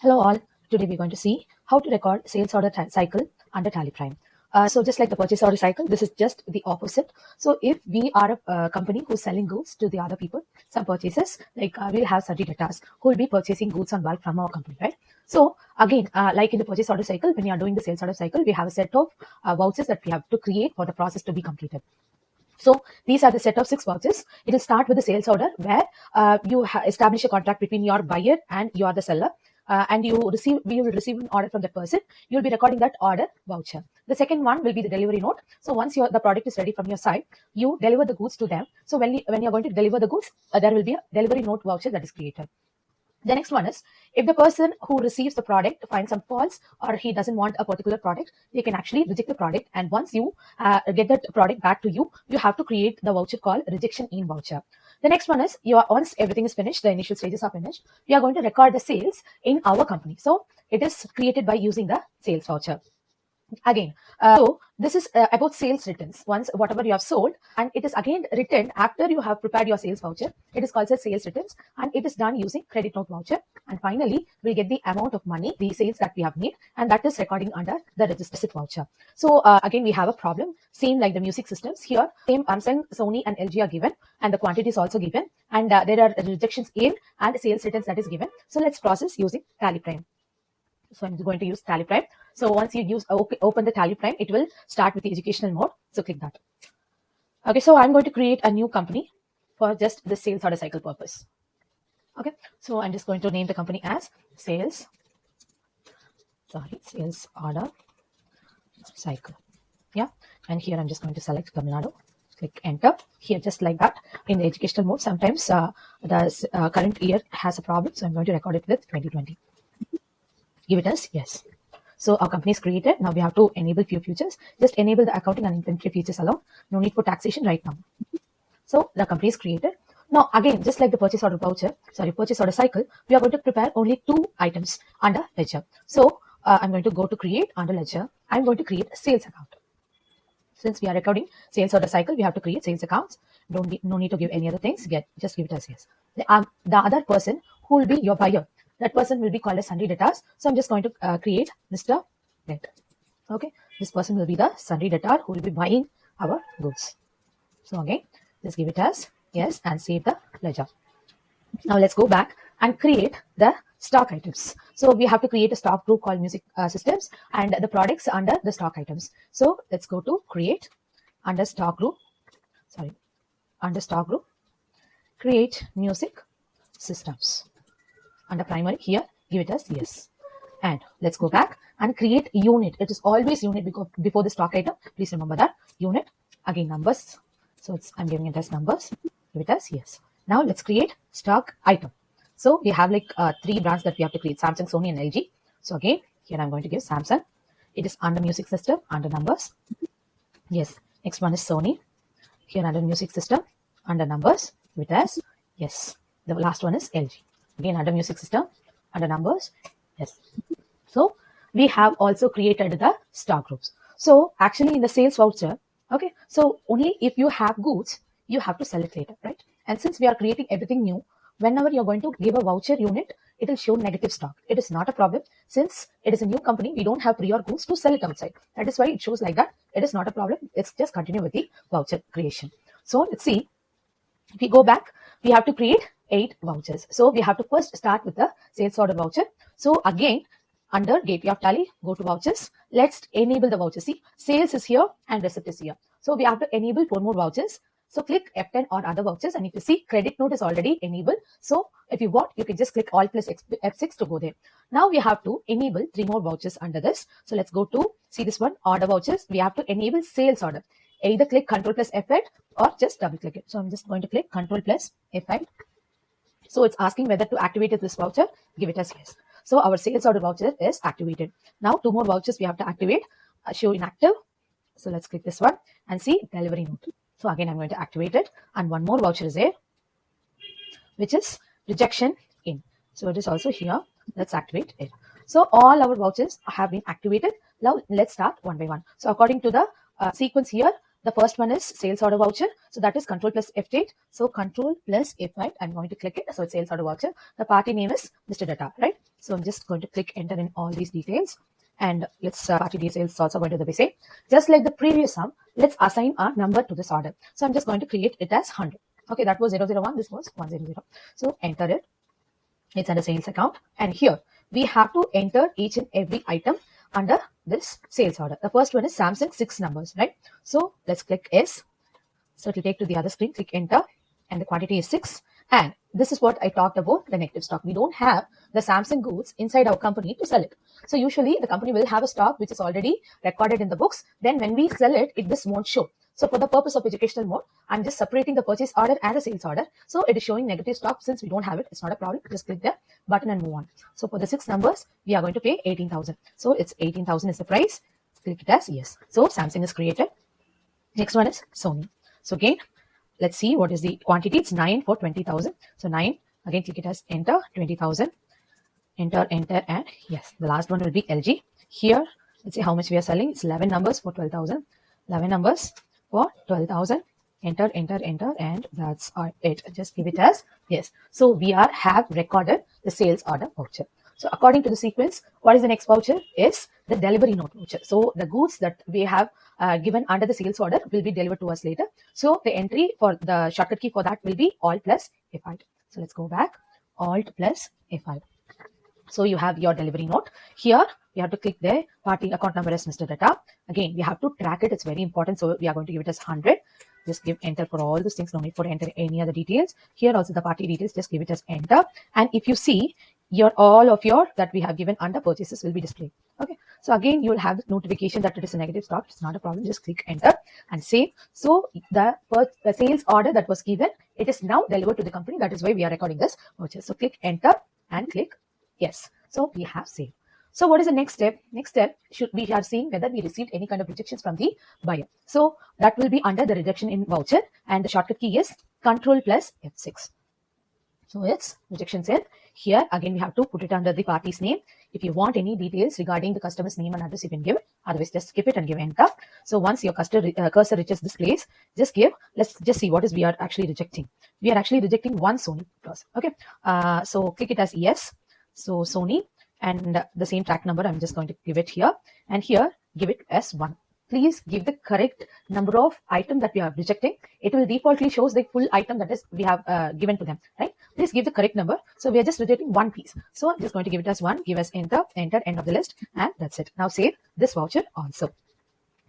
Hello all, today we're going to see how to record sales order cycle under TallyPrime. So just like the purchase order cycle, this is just the opposite. So if we are a company who's selling goods to the other people, some purchases, like we'll have certain debtors who will be purchasing goods on bulk from our company, right? So again, like in the purchase order cycle, when you are doing the sales order cycle, we have a set of vouchers that we have to create for the process to be completed. So these are the set of 6 vouchers. It will start with the sales order where you establish a contract between your buyer and you are the seller. And we will receive an order from that person. You'll be recording that order voucher. The second one will be the delivery note. So once the product is ready from your side, you deliver the goods to them. So when you're going to deliver the goods, there will be a delivery note voucher that is created. The next one is, if the person who receives the product finds some faults or he doesn't want a particular product, they can actually reject the product. And once you get that product back to you, you have to create the voucher called rejection in voucher. The next one is, once everything is finished, the initial stages are finished, we are going to record the sales in our company. So it is created by using the sales voucher. Again, so this is about sales returns. Once whatever you have sold, and it is again written after you have prepared your sales voucher, it is called as sales returns, and it is done using credit note voucher. And finally, we'll get the amount of money, the sales that we have made, and that is recording under the registered voucher. So again, we have a problem, same like the music systems. Here same Samsung, Sony and LG are given, and the quantity is also given, and there are rejections in and sales returns that is given. So let's process using TallyPrime. So I'm going to use TallyPrime. So once you open the TallyPrime, it will start with the educational mode. So click that. Okay, so I'm going to create a new company for just the sales order cycle purpose. Okay, so I'm just going to name the company as sales order cycle. Yeah, and here I'm just going to select Tamil Nadu. Click enter. Here, just like that, in the educational mode, sometimes the current year has a problem, so I'm going to record it with 2020. Give it as yes. So our company is created. Now we have to enable few features. Just enable the accounting and inventory features alone. No need for taxation right now. So the company is created. Now again, just like the purchase order cycle, we are going to prepare only 2 items under ledger. So I'm going to go to create under ledger. I'm going to create a sales account. Since we are recording sales order cycle, we have to create sales accounts. No need to give any other things. Just give it as yes. The other person who will be your buyer, that person will be called as sundry debtors. So I'm just going to create Mr. Debt. Okay, this person will be the sundry debtor who will be buying our goods. So again, just give it as yes and save the ledger. Now let's go back and create the stock items. So we have to create a stock group called music systems, and the products under the stock items. So let's go to create under stock group. Create music systems. Under primary, here give it as yes. And let's go back and create unit. It is always unit because before the stock item. Please remember that unit. Again, numbers. So I'm giving it as numbers. Give it as yes. Now let's create stock item. So we have like 3 brands that we have to create: Samsung, Sony and LG. So again, here I'm going to give Samsung. It is under music system, under numbers. Yes. Next one is Sony. Here under music system, under numbers, give it as yes. The last one is LG. Again, under music system, under numbers, yes. So we have also created the stock groups. So actually in the sales voucher, okay, so only if you have goods, you have to sell it later, right? And since we are creating everything new, whenever you're going to give a voucher unit, it will show negative stock. It is not a problem. Since it is a new company, we don't have prior goods to sell it outside. That is why it shows like that. It is not a problem. Let's just continue with the voucher creation. So let's see. If we go back, we have to create 8 vouchers. So we have to first start with the sales order voucher. So again, under gateway of Tally, go to vouchers. Let's enable the voucher. See, sales is here and receipt is here. So we have to enable 4 more vouchers. So click F10 or other vouchers, and if you see, credit note is already enabled. So if you want, you can just click Alt plus F6 to go there. Now we have to enable 3 more vouchers under this. So let's go to see this one, order vouchers. We have to enable sales order. Either click Ctrl plus F8 or just double click it. So I'm just going to click Ctrl plus F8. So it's asking whether to activate this voucher. Give it as yes. So our sales order voucher is activated. Now 2 more vouchers we have to activate. Show inactive. So let's click this one and see delivery note. So again, I'm going to activate it, and 1 more voucher is there, which is rejection in. So it is also here. Let's activate it. So all our vouchers have been activated. Now let's start one by one. So according to the sequence here, The first one is sales order voucher. So that is control plus F8. So control plus F8. I'm going to click it. So it's sales order voucher. The party name is Mr. Data, right? So I'm just going to click enter in all these details. And let's party details is also going to be same. Just like the previous sum, let's assign a number to this order. So I'm just going to create it as 100. Okay, that was 001. This was 100. So enter it. It's under sales account. And here we have to enter each and every item under this sales order. The first one is Samsung, 6 numbers, right? So let's click S. So it will take to the other screen, click enter, and the quantity is 6. And this is what I talked about, the negative stock. We don't have the Samsung goods inside our company to sell it. So usually the company will have a stock which is already recorded in the books. Then when we sell it, this won't show. So for the purpose of educational mode, I'm just separating the purchase order and the sales order. So it is showing negative stock. Since we don't have it, it's not a problem. Just click the button and move on. So for the 6 numbers, we are going to pay 18,000. So it's 18,000 is the price. Click it as yes. So Samsung is created. Next one is Sony. So again, let's see what is the quantity. It's 9 for 20,000. So 9, again click it as enter, 20,000. Enter, and yes, the last one will be LG. Here, let's see how much we are selling. It's 11 numbers for 12,000. 11 numbers for 12,000. Enter, and that's it. Just give it as yes. So we have recorded the sales order voucher. So according to the sequence, what is the next voucher? Is the delivery note voucher. So the goods that we have given under the sales order will be delivered to us later. So the entry for the shortcut key for that will be Alt plus F5. So let's go back. Alt plus F5. So you have your delivery note. Here you have to click the party account number as Mr. Data. Again, we have to track it. It's very important. So we are going to give it as 100. Just give enter for all those things. No need for enter any other details. Here also the party details. Just give it as enter. And if you see, all of your that we have given under purchases will be displayed. Okay. So again, you will have the notification that it is a negative stock. It's not a problem. Just click enter and save. So the sales order that was given, it is now delivered to the company. That is why we are recording this purchase. So click enter and click yes. So we have saved. So what is the next step? Next step should we are seeing whether we received any kind of rejections from the buyer. So that will be under the rejection in voucher, and the shortcut key is Control plus F6. So it's rejection cell. Here again we have to put it under the party's name. If you want any details regarding the customer's name and address, you can give it. Otherwise, just skip it and give enter. So once your cursor reaches this place, just give. Let's just see what is we are actually rejecting. We are actually rejecting one Sony clause. Okay. So click it as yes. So Sony, and the same track number I'm just going to give it here, and here give it as 1. Please give the correct number of item that we are rejecting. It will defaultly shows the full item that is we have given to them, right? Please give the correct number. So we are just rejecting one piece. So I'm just going to give it as 1. Give us enter, end of the list, and that's it. Now save this voucher also.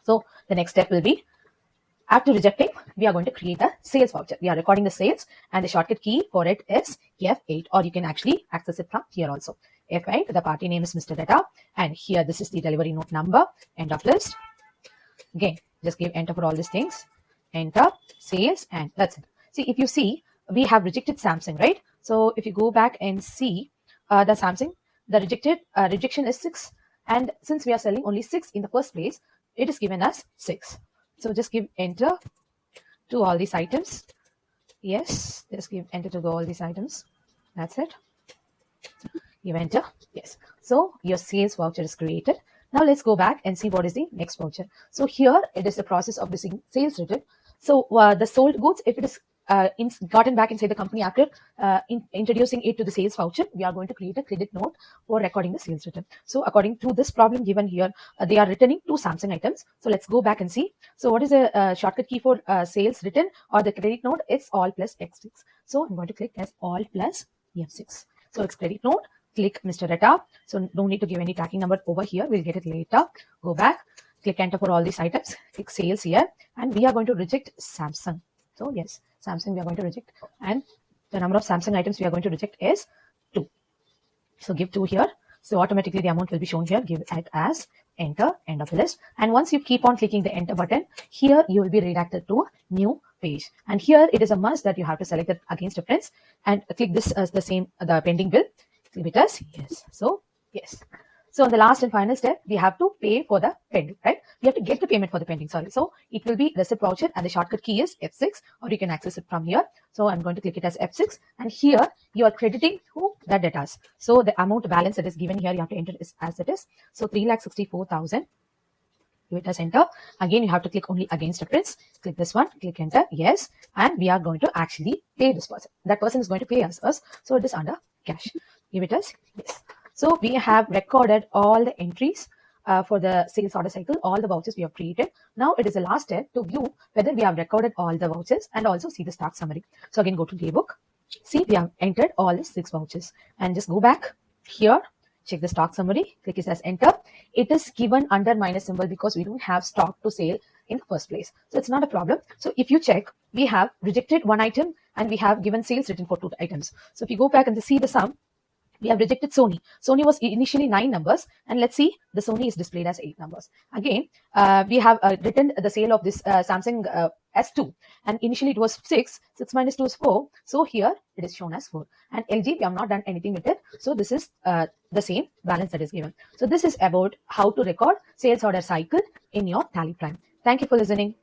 So the next step will be, after rejecting, we are going to create a sales voucher. We are recording the sales, and the shortcut key for it is F8, or you can actually access it from here also. F8, the party name is Mr. Data, and here this is the delivery note number, end of list. Again, just give enter for all these things. Enter, sales, and that's it. See, if you see, we have rejected Samsung, right? So if you go back and see the Samsung, the rejection is 6. And since we are selling only 6 in the first place, it is given as 6. So just give enter to all these items. Yes, just give enter to all these items. That's it. Give enter. Yes. So your sales voucher is created. Now let's go back and see what is the next voucher. So here it is the process of the sales return. So the sold goods, if it is gotten back inside the company after introducing it to the sales voucher, we are going to create a credit note for recording the sales return. So according to this problem given here, they are returning 2 Samsung items. So let's go back and see. So what is the shortcut key for sales return or the credit note? It's all plus F6. So I'm going to click as all plus F6. So it's credit note. Click Mr. Data. So no need to give any tracking number over here. We'll get it later. Go back. Click enter for all these items. Click sales here. And we are going to reject Samsung. So yes, Samsung we are going to reject. And the number of Samsung items we are going to reject is 2. So give 2 here. So automatically the amount will be shown here. Give it as enter, end of the list. And once you keep on clicking the enter button, here you will be redirected to a new page. And here it is a must that you have to select it against difference and click this as the pending bill. Leave it as yes. So yes. So on the last and final step, we have to pay for the pending, right? We have to get the payment for the pending, sorry. So it will be receipt voucher, and the shortcut key is F6, or you can access it from here. So I'm going to click it as F6, and here you are crediting who the debtors. So the amount balance that is given here, you have to enter it as it is. So 3,64,000. Give it as enter. Again, you have to click only against reference. Click this one, click enter, yes. And we are going to actually pay this person. That person is going to pay us. So it is under cash. Give it as yes. So we have recorded all the entries for the sales order cycle, all the vouchers we have created. Now it is the last step to view whether we have recorded all the vouchers and also see the stock summary. So again, go to Daybook. See, we have entered all the 6 vouchers and just go back here. Check the stock summary, click it as enter. It is given under minus symbol because we don't have stock to sale in the first place. So it's not a problem. So if you check, we have rejected 1 item and we have given sales written for 2 items. So if you go back and see the sum, we have rejected Sony. Sony was initially 9 numbers, and let's see, the Sony is displayed as 8 numbers. Again, we have written the sale of this Samsung S2, and initially it was 6. 6 minus 2 is 4. So here it is shown as 4. And LG, we have not done anything with it. So this is the same balance that is given. So this is about how to record sales order cycle in your Tally Prime. Thank you for listening.